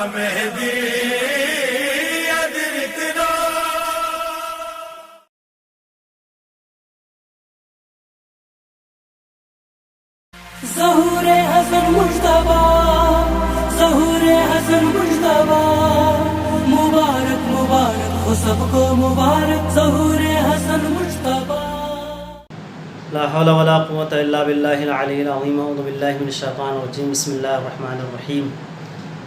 مهدی ادركنا ظہور حسن مجتبی، ظہور حسن مجتبی، مبارک مبارک ہو سب کو مبارک ظہور حسن مجتبی۔ لا حول ولا قوة الا باللہ العلی العظیم۔ اعوذ باللہ من الشیطان الرجیم۔ بسم اللہ الرحمن الرحیم۔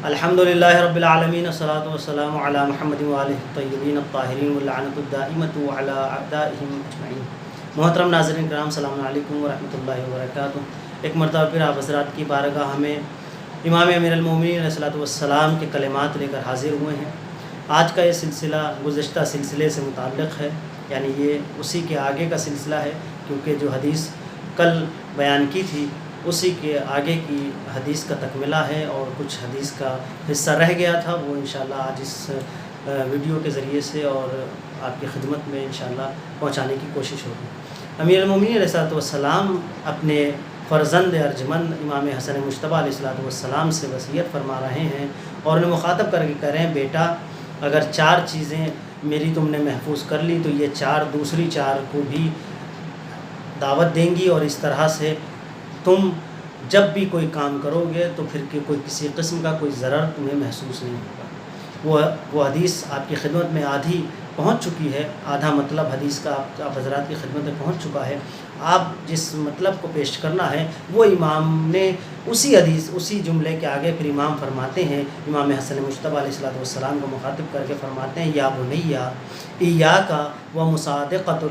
الحمد للہ رب العالمین، والصلاة والسلام علی محمد وآلہ الطیبین الطاہرین، واللعنۃ الدائمۃ علی اعدائہم اجمعین۔ محترم ناظرین کرام، السلام علیکم ورحمۃ اللہ وبرکاتہ۔ ایک مرتبہ پھر آپ حضرات کی بارگاہ میں امام امیر المومنین علیہ الصلوۃ والسلام کے کلمات لے کر حاضر ہوئے ہیں۔ آج کا یہ سلسلہ گزشتہ سلسلے سے متعلق ہے، یعنی یہ اسی کے آگے کا سلسلہ ہے، کیونکہ جو حدیث کل بیان کی تھی اسی کے آگے کی حدیث کا تکملہ ہے، اور کچھ حدیث کا حصہ رہ گیا تھا، وہ انشاءاللہ آج اس ویڈیو کے ذریعے سے اور آپ کی خدمت میں انشاءاللہ پہنچانے کی کوشش ہوگی۔ امیر المومنین علیہ الصلوۃ والسلام اپنے فرزند ارجمند امام حسن مجتبی علیہ الصلوۃ والسلام سے وصیت فرما رہے ہیں، اور انہیں مخاطب کر کے کہہ رہے ہیں، بیٹا اگر 4 چیزیں میری تم نے محفوظ کر لی تو یہ 4 دوسری 4 کو بھی دعوت دیں گی، اور اس طرح سے تم جب بھی کوئی کام کرو گے تو پھر کہ کوئی کسی قسم کا کوئی ضرر تمہیں محسوس نہیں ہوگا۔ وہ حدیث آپ کی خدمت میں آدھی پہنچ چکی ہے، آدھا مطلب حدیث کا آپ حضرات کی خدمت میں پہنچ چکا ہے۔ آپ جس مطلب کو پیش کرنا ہے وہ امام نے اسی حدیث اسی جملے کے آگے پھر امام فرماتے ہیں، امام حسن مجتبی علیہ الصلوۃ والسلام کو مخاطب کر کے فرماتے ہیں، یا بنیا ایاک و مصادقۃ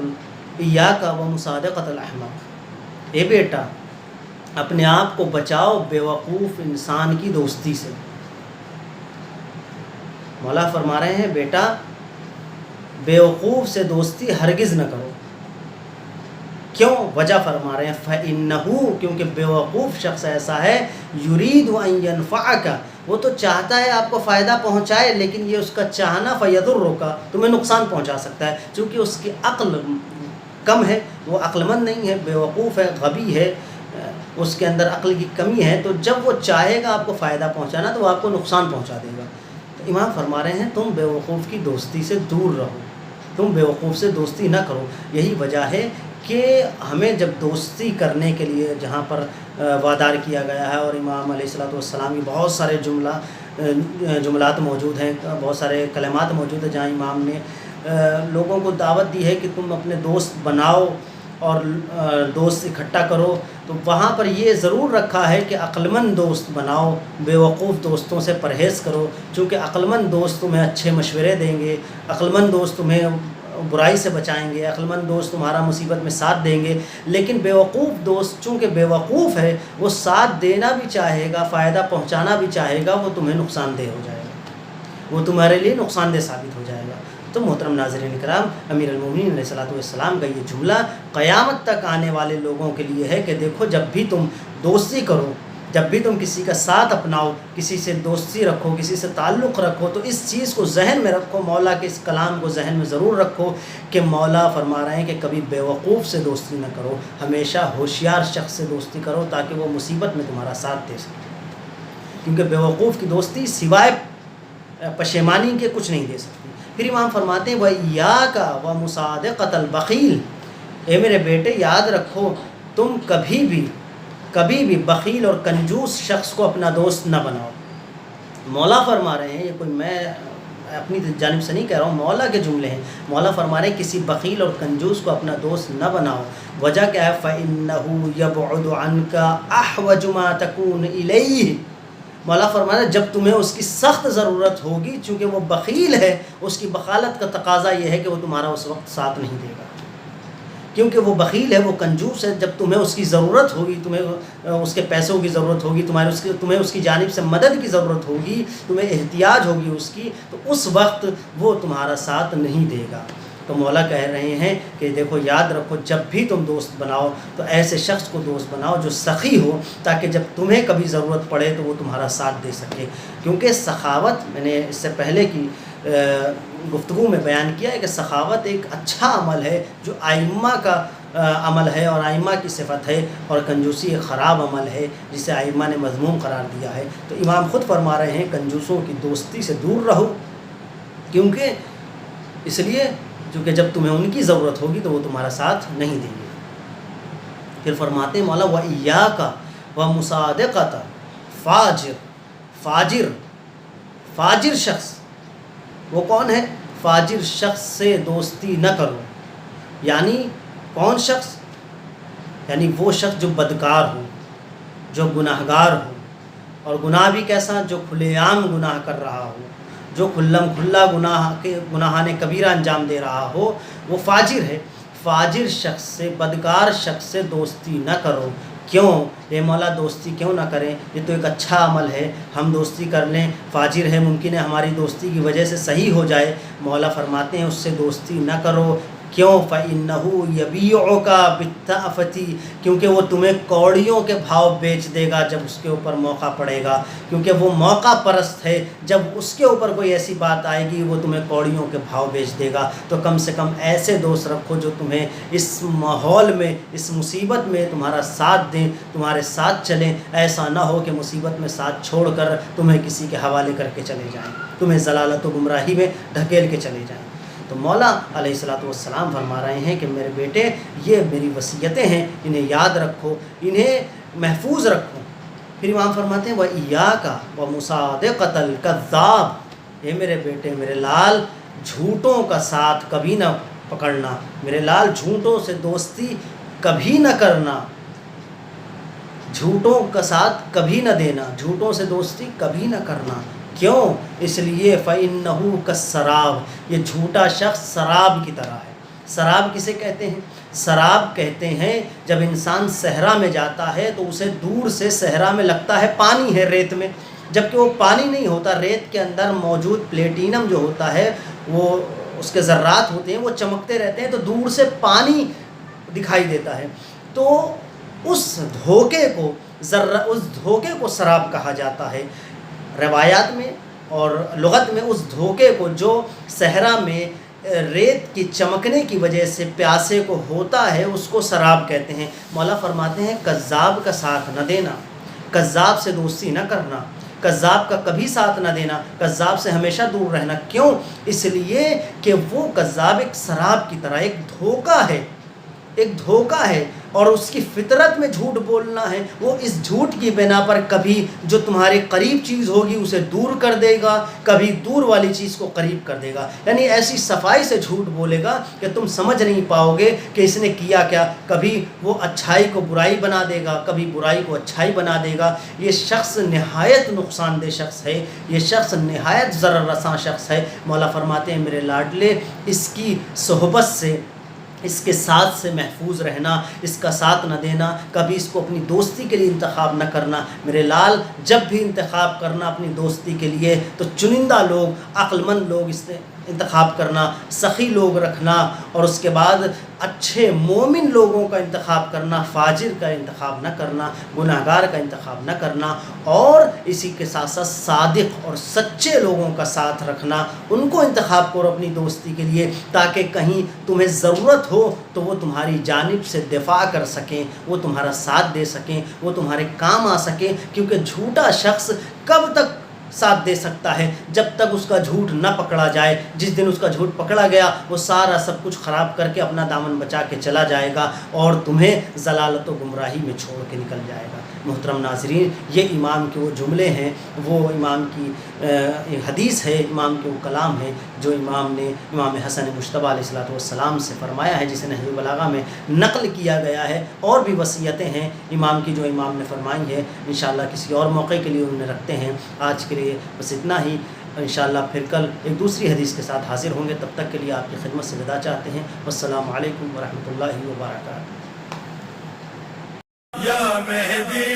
الاحمق، اے بیٹا اپنے آپ کو بچاؤ بیوقوف انسان کی دوستی سے۔ مولا فرما رہے ہیں، بیٹا بیوقوف سے دوستی ہرگز نہ کرو۔ کیوں؟ وجہ فرما رہے ہیں، فَإِنَّهُ، کیونکہ بیوقوف شخص ایسا ہے، يُرِيدُ أَن يَنفَعَكَ، وہ تو چاہتا ہے آپ کو فائدہ پہنچائے، لیکن یہ اس کا چاہنا فَيَضُرُّكَ، تمہیں نقصان پہنچا سکتا ہے، چونکہ اس کی عقل کم ہے، وہ عقل مند نہیں ہے، بیوقوف ہے، غبی ہے، اس کے اندر عقل کی کمی ہے، تو جب وہ چاہے گا آپ کو فائدہ پہنچانا تو وہ آپ کو نقصان پہنچا دے گا۔ تو امام فرما رہے ہیں، تم بیوقوف کی دوستی سے دور رہو، تم بیوقوف سے دوستی نہ کرو۔ یہی وجہ ہے کہ ہمیں جب دوستی کرنے کے لیے جہاں پر وادار کیا گیا ہے، اور امام علیہ الصلوۃ والسلام کی بہت سارے جملات موجود ہیں، بہت سارے کلمات موجود ہیں جہاں امام نے لوگوں کو دعوت دی ہے کہ تم اپنے دوست بناؤ اور دوست اکٹھا کرو، تو وہاں پر یہ ضرور رکھا ہے کہ عقلمند دوست بناؤ، بیوقوف دوستوں سے پرہیز کرو، چونکہ عقلمند دوست تمہیں اچھے مشورے دیں گے، عقلمند دوست تمہیں برائی سے بچائیں گے، عقلمند دوست تمہارا مصیبت میں ساتھ دیں گے۔ لیکن بیوقوف دوست چونکہ بیوقوف ہے، وہ ساتھ دینا بھی چاہے گا، فائدہ پہنچانا بھی چاہے گا، وہ تمہیں نقصان دہ ہو جائے گا، وہ تمہارے لیے نقصان دہ ثابت ہو جائے گا۔ تو محترم ناظرین کرام، امیر المومنین علیہ الصلوۃ والسلام کا یہ جملہ قیامت تک آنے والے لوگوں کے لیے ہے کہ دیکھو، جب بھی تم دوستی کرو، جب بھی تم کسی کا ساتھ اپناؤ، کسی سے دوستی رکھو، کسی سے تعلق رکھو، تو اس چیز کو ذہن میں رکھو، مولا کے اس کلام کو ذہن میں ضرور رکھو کہ مولا فرما رہے ہیں کہ کبھی بیوقوف سے دوستی نہ کرو، ہمیشہ ہوشیار شخص سے دوستی کرو تاکہ وہ مصیبت میں تمہارا ساتھ دے سکے، کیونکہ بیوقوف کی دوستی سوائے پشیمانی کے کچھ نہیں دے سکتی۔ پھر امام فرماتے ہیں، وَإِيَّاكَ وَمُصَادِقَةَ الْبَخِيلِ، اے میرے بیٹے یاد رکھو، تم کبھی بھی بخیل اور کنجوس شخص کو اپنا دوست نہ بناؤ۔ مولا فرما رہے ہیں، یہ کوئی میں اپنی جانب سے نہیں کہہ رہا ہوں، مولا کے جملے ہیں، مولا فرما رہے ہیں کسی بخیل اور کنجوس کو اپنا دوست نہ بناؤ۔ وجہ کیا ہے؟ فَإِنَّهُ يَبْعُدُ عَنْكَ أَحْوَجُ مَا تَكُونُ إِلَيْهِ، مولا فرمانا جب تمہیں اس کی سخت ضرورت ہوگی، چونکہ وہ بخیل ہے، اس کی بخالت کا تقاضا یہ ہے کہ وہ تمہارا اس وقت ساتھ نہیں دے گا، کیونکہ وہ بخیل ہے، وہ کنجوس ہے، جب تمہیں اس کی ضرورت ہوگی، تمہیں اس کے پیسوں کی ضرورت ہوگی، تمہیں اس کی جانب سے مدد کی ضرورت ہوگی، تمہیں احتیاج ہوگی اس کی، تو اس وقت وہ تمہارا ساتھ نہیں دے گا۔ تو مولا کہہ رہے ہیں کہ دیکھو یاد رکھو، جب بھی تم دوست بناؤ تو ایسے شخص کو دوست بناؤ جو سخی ہو، تاکہ جب تمہیں کبھی ضرورت پڑے تو وہ تمہارا ساتھ دے سکے۔ کیونکہ سخاوت، میں نے اس سے پہلے کی گفتگو میں بیان کیا ہے کہ سخاوت ایک اچھا عمل ہے جو ائمہ کا عمل ہے اور ائمہ کی صفت ہے، اور کنجوسی ایک خراب عمل ہے جسے ائمہ نے مذموم قرار دیا ہے۔ تو امام خود فرما رہے ہیں کنجوسوں کی دوستی سے دور رہو، کیونکہ اس لیے چونکہ جب تمہیں ان کی ضرورت ہوگی تو وہ تمہارا ساتھ نہیں دیں گے۔ پھر فرماتے ہیں مولا وَإِيَّاكَ وَمُصَادِقَةَ فاجر فاجر شخص وہ کون ہے؟ فاجر شخص سے دوستی نہ کرو، یعنی کون شخص؟ یعنی وہ شخص جو بدکار ہو، جو گناہ گار ہو، اور گناہ بھی کیسا؟ جو کھلے عام گناہ کر رہا ہو، جو کھلم کھلا گناہان کبیرہ انجام دے رہا ہو، وہ فاجر ہے۔ فاجر شخص سے، بدکار شخص سے دوستی نہ کرو۔ کیوں؟ اے مولا دوستی کیوں نہ کریں؟ یہ تو ایک اچھا عمل ہے، ہم دوستی کر لیں۔ فاجر ہے، ممکن ہے ہماری دوستی کی وجہ سے صحیح ہو جائے۔ مولا فرماتے ہیں اس سے دوستی نہ کرو۔ کیوں؟ فَإِنَّهُ يَبِيعُكَ بِالتَّأْفَةِ، کیونکہ وہ تمہیں کوڑیوں کے بھاؤ بیچ دے گا جب اس کے اوپر موقع پڑے گا، کیونکہ وہ موقع پرست ہے۔ جب اس کے اوپر کوئی ایسی بات آئے گی وہ تمہیں کوڑیوں کے بھاؤ بیچ دے گا۔ تو کم سے کم ایسے دوست رکھو جو تمہیں اس ماحول میں، اس مصیبت میں تمہارا ساتھ دیں، تمہارے ساتھ چلیں۔ ایسا نہ ہو کہ مصیبت میں ساتھ چھوڑ کر تمہیں کسی کے حوالے کر کے چلے جائیں، تمہیں ضلالت و گمراہی میں ڈھکیل کے چلے جائیں۔ تو مولا علیہ الصلوۃ والسلام فرما رہے ہیں کہ میرے بیٹے یہ میری وصیتیں ہیں، انہیں یاد رکھو، انہیں محفوظ رکھو۔ پھر امام فرماتے ہیں وَإِيَّاكَ وَمُصَادِقَةَ الْكَذَّابِ، اے میرے بیٹے، میرے لال، جھوٹوں کا ساتھ کبھی نہ پکڑنا، میرے لال جھوٹوں سے دوستی کبھی نہ کرنا، جھوٹوں کا ساتھ کبھی نہ دینا، جھوٹوں سے دوستی کبھی نہ کرنا۔ کیوں؟ اس لیے فَإِنَّهُ كَالسَّرَابِ، یہ جھوٹا شخص سراب کی طرح ہے۔ سراب کسے کہتے ہیں؟ سراب کہتے ہیں جب انسان صحرا میں جاتا ہے تو اسے دور سے صحرا میں لگتا ہے پانی ہے ریت میں، جبکہ وہ پانی نہیں ہوتا، ریت کے اندر موجود پلیٹینم جو ہوتا ہے، وہ اس کے ذرات ہوتے ہیں، وہ چمکتے رہتے ہیں، تو دور سے پانی دکھائی دیتا ہے۔ تو اس دھوکے کو سراب کہا جاتا ہے روایات میں اور لغت میں۔ اس دھوکے کو جو صحرا میں ریت کی چمکنے کی وجہ سے پیاسے کو ہوتا ہے، اس کو سراب کہتے ہیں۔ مولا فرماتے ہیں کذاب کا ساتھ نہ دینا، کذاب سے دوستی نہ کرنا، کذاب کا کبھی ساتھ نہ دینا، کذاب سے ہمیشہ دور رہنا۔ کیوں؟ اس لیے کہ وہ کذاب ایک سراب کی طرح، ایک دھوکہ ہے، ایک دھوکہ ہے، اور اس کی فطرت میں جھوٹ بولنا ہے۔ وہ اس جھوٹ کی بنا پر کبھی جو تمہارے قریب چیز ہوگی اسے دور کر دے گا، کبھی دور والی چیز کو قریب کر دے گا، یعنی ایسی صفائی سے جھوٹ بولے گا کہ تم سمجھ نہیں پاؤ گے کہ اس نے کیا کیا۔ کبھی وہ اچھائی کو برائی بنا دے گا، کبھی برائی کو اچھائی بنا دے گا۔ یہ شخص نہایت نقصان دہ شخص ہے، یہ شخص نہایت ضرر رساں شخص ہے۔ مولا فرماتے ہیں میرے لاڈلے، اس کی صحبت سے، اس کے ساتھ سے محفوظ رہنا، اس کا ساتھ نہ دینا، کبھی اس کو اپنی دوستی کے لیے انتخاب نہ کرنا۔ میرے لال، جب بھی انتخاب کرنا اپنی دوستی کے لیے تو چنندہ لوگ، عقل مند لوگ اس نے انتخاب کرنا، سخی لوگ رکھنا، اور اس کے بعد اچھے مومن لوگوں کا انتخاب کرنا، فاجر کا انتخاب نہ کرنا، گناہ گار کا انتخاب نہ کرنا، اور اسی کے ساتھ ساتھ صادق اور سچے لوگوں کا ساتھ رکھنا، ان کو انتخاب کرو اپنی دوستی کے لیے، تاکہ کہیں تمہیں ضرورت ہو تو وہ تمہاری جانب سے دفاع کر سکیں، وہ تمہارا ساتھ دے سکیں، وہ تمہارے کام آ سکیں۔ کیونکہ جھوٹا شخص کب تک ساتھ دے سکتا ہے؟ جب تک اس کا جھوٹ نہ پکڑا جائے۔ جس دن اس کا جھوٹ پکڑا گیا وہ سارا سب کچھ خراب کر کے اپنا دامن بچا کے چلا جائے گا اور تمہیں ضلالت و گمراہی میں چھوڑ کے نکل جائے گا۔ محترم ناظرین، یہ امام کے وہ جملے ہیں، وہ امام کی حدیث ہے، امام کے وہ کلام ہے جو امام نے امام حسن مجتبیٰ علیہ السلام سے فرمایا ہے، جسے نہج البلاغہ میں نقل کیا گیا ہے۔ اور بھی وصیتیں ہیں امام کی جو امام نے فرمائی ہے، انشاءاللہ کسی اور موقع کے لیے انہیں رکھتے ہیں۔ آج کے لیے بس اتنا ہی، انشاءاللہ پھر کل ایک دوسری حدیث کے ساتھ حاضر ہوں گے۔ تب تک کے لیے آپ کی خدمت سے وداع چاہتے ہیں۔ والسلام علیکم ورحمۃ اللہ وبرکاتہ۔ یا مہدی